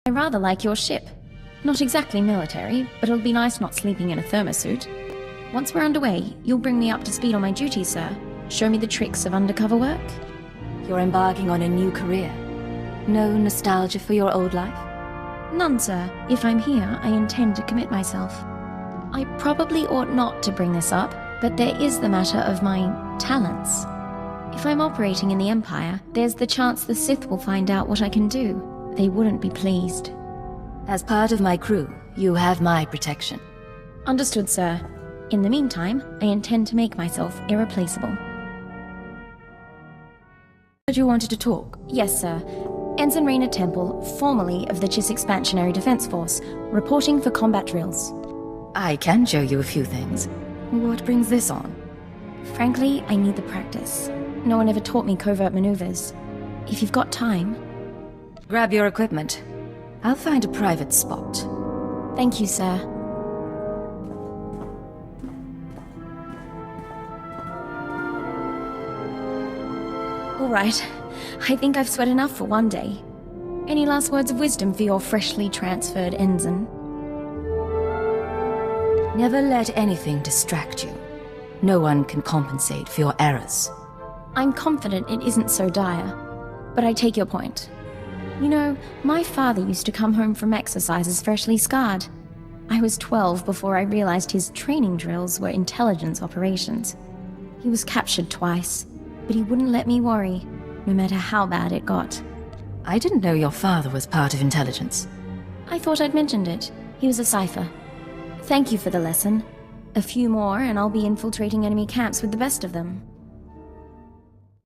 I rather like your ship. Not exactly military, but it'll be nice not sleeping in a thermosuit. Once we're underway, you'll bring me up to speed on my duties, sir. Show me the tricks of undercover work. You're embarking on a new career. No nostalgia for your old life? None, sir. If I'm here, I intend to commit myself. I probably ought not to bring this up, but there is the matter of my talents. If I'm operating in the Empire, there's the chance the Sith will find out what I can do. They wouldn't be pleased. As part of my crew, you have my protection. Understood, sir. In the meantime, I intend to make myself irreplaceable. But you wanted to talk? Yes, sir. Ensign Temple, formerly of the Chiss Expansionary Defense Force, reporting for combat drills. I can show you a few things. What brings this on? Frankly, I need the practice. No one ever taught me covert maneuvers. If you've got time... Grab your equipment. I'll find a private spot. Thank you, sir. All right. I think I've sweat enough for one day. Any last words of wisdom for your freshly transferred ensign? Never let anything distract you. No one can compensate for your errors. I'm confident it isn't so dire, but I take your point. You know, my father used to come home from exercises freshly scarred. I was 12 before I realized his training drills were intelligence operations. He was captured twice, but he wouldn't let me worry, no matter how bad it got. I didn't know your father was part of intelligence. I thought I'd mentioned it. He was a cipher. Thank you for the lesson. A few more and I'll be infiltrating enemy camps with the best of them.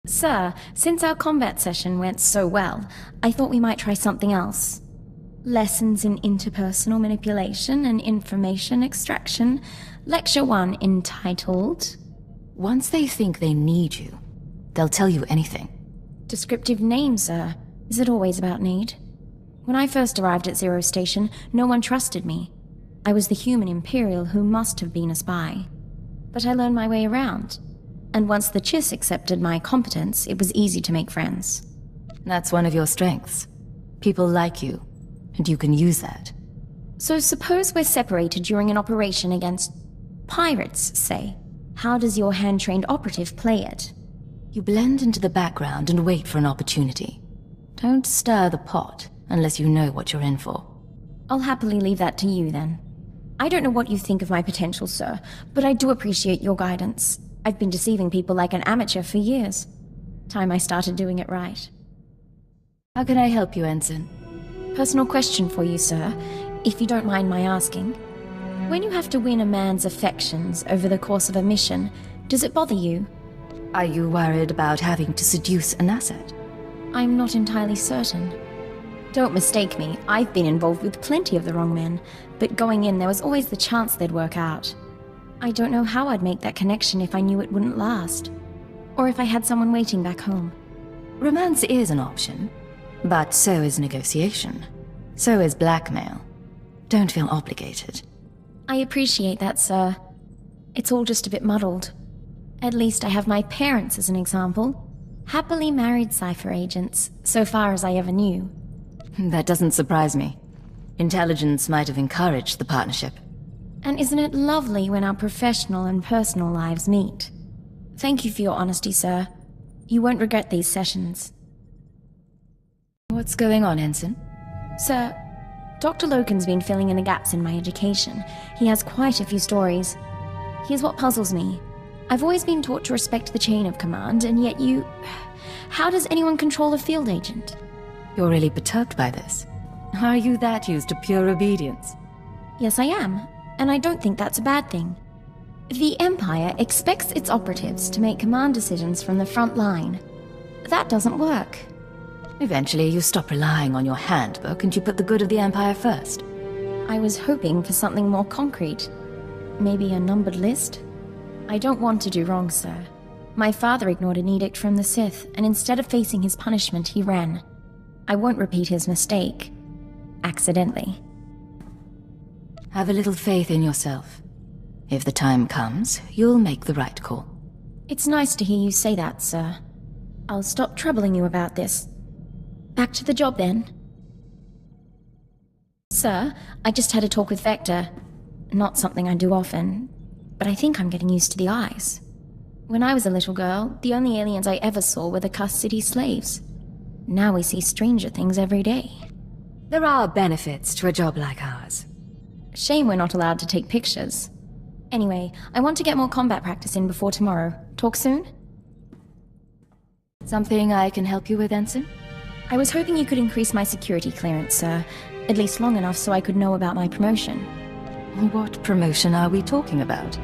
Sir, since our combat session went so well, I thought we might try something else. Lessons in interpersonal manipulation and information extraction. Lecture 1 entitled... Once they think they need you, they'll tell you anything. Descriptive name, sir. Is it always about need? When I first arrived at Zero Station, no one trusted me. I was the human Imperial who must have been a spy. But I learned my way around. And once the Chiss accepted my competence, it was easy to make friends. That's one of your strengths. People like you, and you can use that. So suppose we're separated during an operation against pirates, say. How does your hand-trained operative play it? You blend into the background and wait for an opportunity. Don't stir the pot unless you know what you're in for. I'll happily leave that to you, then. I don't know what you think of my potential, sir, but I do appreciate your guidance. I've been deceiving people like an amateur for years. Time I started doing it right. How can I help you, Ensign? Personal question for you, sir, if you don't mind my asking. When you have to win a man's affections over the course of a mission, does it bother you? Are you worried about having to seduce an asset? I'm not entirely certain. Don't mistake me, I've been involved with plenty of the wrong men, but going in there was always the chance they'd work out. I don't know how I'd make that connection if I knew it wouldn't last. Or if I had someone waiting back home. Romance is an option, but so is negotiation. So is blackmail. Don't feel obligated. I appreciate that, sir. It's all just a bit muddled. At least I have my parents as an example. Happily married cipher agents, so far as I ever knew. That doesn't surprise me. Intelligence might have encouraged the partnership. And isn't it lovely when our professional and personal lives meet? Thank you for your honesty, sir. You won't regret these sessions. What's going on, Ensign? Sir, Dr. Loken's been filling in the gaps in my education. He has quite a few stories. Here's what puzzles me. I've always been taught to respect the chain of command, and yet you... How does anyone control a field agent? You're really perturbed by this. Are you that used to pure obedience? Yes, I am. And I don't think that's a bad thing. The Empire expects its operatives to make command decisions from the front line. That doesn't work. Eventually, you stop relying on your handbook and you put the good of the Empire first. I was hoping for something more concrete. Maybe a numbered list? I don't want to do wrong, sir. My father ignored an edict from the Sith, and instead of facing his punishment, he ran. I won't repeat his mistake. Accidentally. Have a little faith in yourself. If the time comes, you'll make the right call. It's nice to hear you say that, sir. I'll stop troubling you about this. Back to the job, then. Sir, I just had a talk with Vector. Not something I do often, but I think I'm getting used to the eyes. When I was a little girl, the only aliens I ever saw were the Cuss City slaves. Now we see stranger things every day. There are benefits to a job like ours. Shame we're not allowed to take pictures. Anyway, I want to get more combat practice in before tomorrow. Talk soon? Something I can help you with, Ensign? I was hoping you could increase my security clearance, sir. At least long enough so I could know about my promotion. What promotion are we talking about?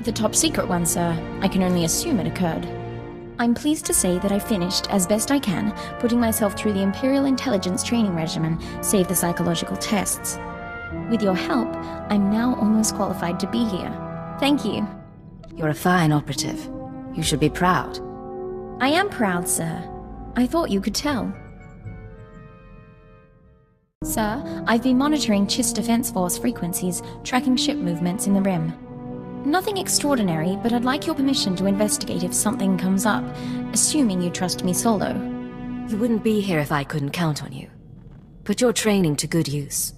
The top secret one, sir. I can only assume it occurred. I'm pleased to say that I finished, as best I can, putting myself through the Imperial Intelligence training regimen, save the psychological tests. With your help, I'm now almost qualified to be here. Thank you. You're a fine operative. You should be proud. I am proud, sir. I thought you could tell. Sir, I've been monitoring Chiss Defense Force frequencies, tracking ship movements in the Rim. Nothing extraordinary, but I'd like your permission to investigate if something comes up, assuming you trust me solo. You wouldn't be here if I couldn't count on you. Put your training to good use.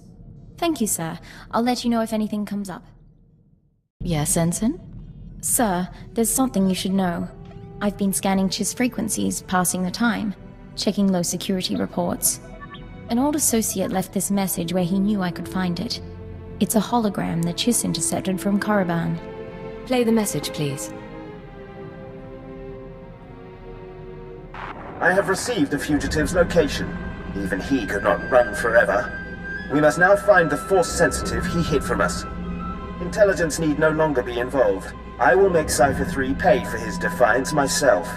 Thank you, sir. I'll let you know if anything comes up. Yes, Ensign? Sir, there's something you should know. I've been scanning Chiss frequencies, passing the time, checking low security reports. An old associate left this message where he knew I could find it. It's a hologram that Chiss intercepted from Korriban. Play the message, please. I have received the fugitive's location. Even he could not run forever. We must now find the Force sensitive he hid from us. Intelligence need no longer be involved. I will make Cypher 3 pay for his defiance myself.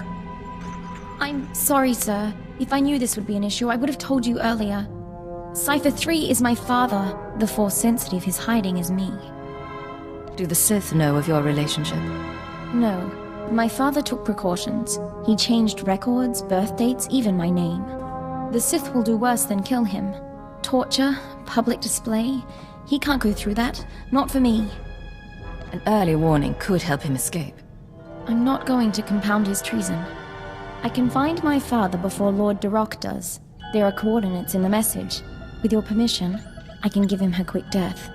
I'm sorry, sir. If I knew this would be an issue, I would have told you earlier. Cypher 3 is my father. The Force sensitive he's hiding is me. Do the Sith know of your relationship? No. My father took precautions. He changed records, birth dates, even my name. The Sith will do worse than kill him. Torture, public display. He can't go through that. Not for me. An early warning could help him escape. I'm not going to compound his treason. I can find my father before Lord Darok does. There are coordinates in the message. With your permission, I can give him her quick death.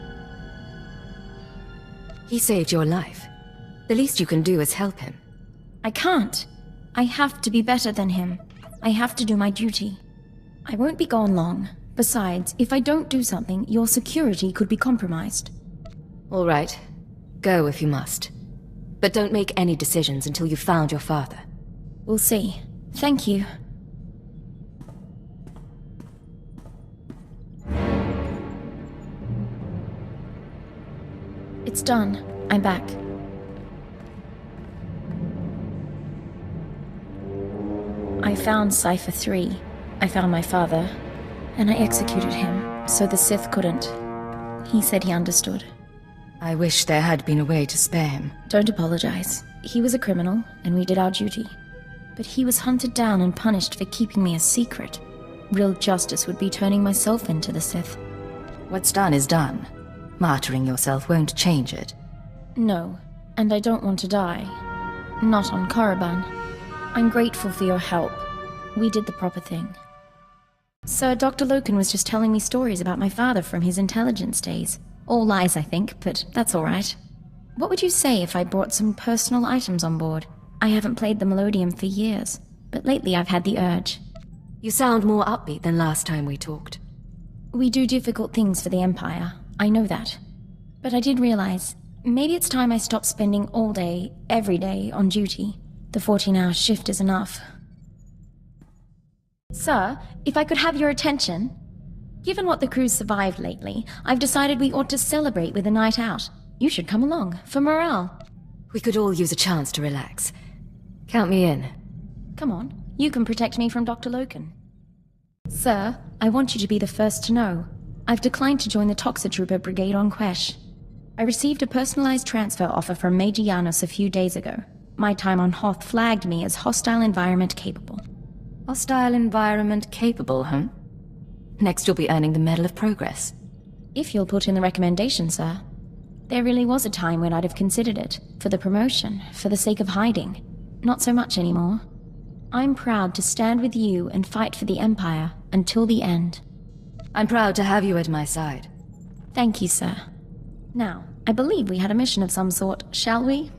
He saved your life. The least you can do is help him. I can't. I have to be better than him. I have to do my duty. I won't be gone long. Besides, if I don't do something, your security could be compromised. All right. Go if you must. But don't make any decisions until you've found your father. We'll see. Thank you. It's done. I'm back. I found Cypher 3. I found my father. And I executed him, so the Sith couldn't. He said he understood. I wish there had been a way to spare him. Don't apologize. He was a criminal, and we did our duty. But he was hunted down and punished for keeping me a secret. Real justice would be turning myself into the Sith. What's done is done. Martyring yourself won't change it. No, and I don't want to die. Not on Korriban. I'm grateful for your help. We did the proper thing. Sir, Dr. Loken was just telling me stories about my father from his intelligence days. All lies, I think, but that's all right. What would you say if I brought some personal items on board? I haven't played the Melodium for years, but lately I've had the urge. You sound more upbeat than last time we talked. We do difficult things for the Empire. I know that. But I did realize, maybe it's time I stopped spending all day, every day, on duty. The 14-hour shift is enough. Sir, if I could have your attention. Given what the crew's survived lately, I've decided we ought to celebrate with a night out. You should come along, for morale. We could all use a chance to relax. Count me in. Come on, you can protect me from Dr. Loken. Sir, I want you to be the first to know. I've declined to join the Toxitrooper Brigade on Quesh. I received a personalized transfer offer from Major Janos a few days ago. My time on Hoth flagged me as hostile environment capable. Hostile environment capable, huh? Next you'll be earning the Medal of Progress. If you'll put in the recommendation, sir. There really was a time when I'd have considered it. For the promotion, for the sake of hiding. Not so much anymore. I'm proud to stand with you and fight for the Empire until the end. I'm proud to have you at my side. Thank you, sir. Now, I believe we had a mission of some sort, shall we?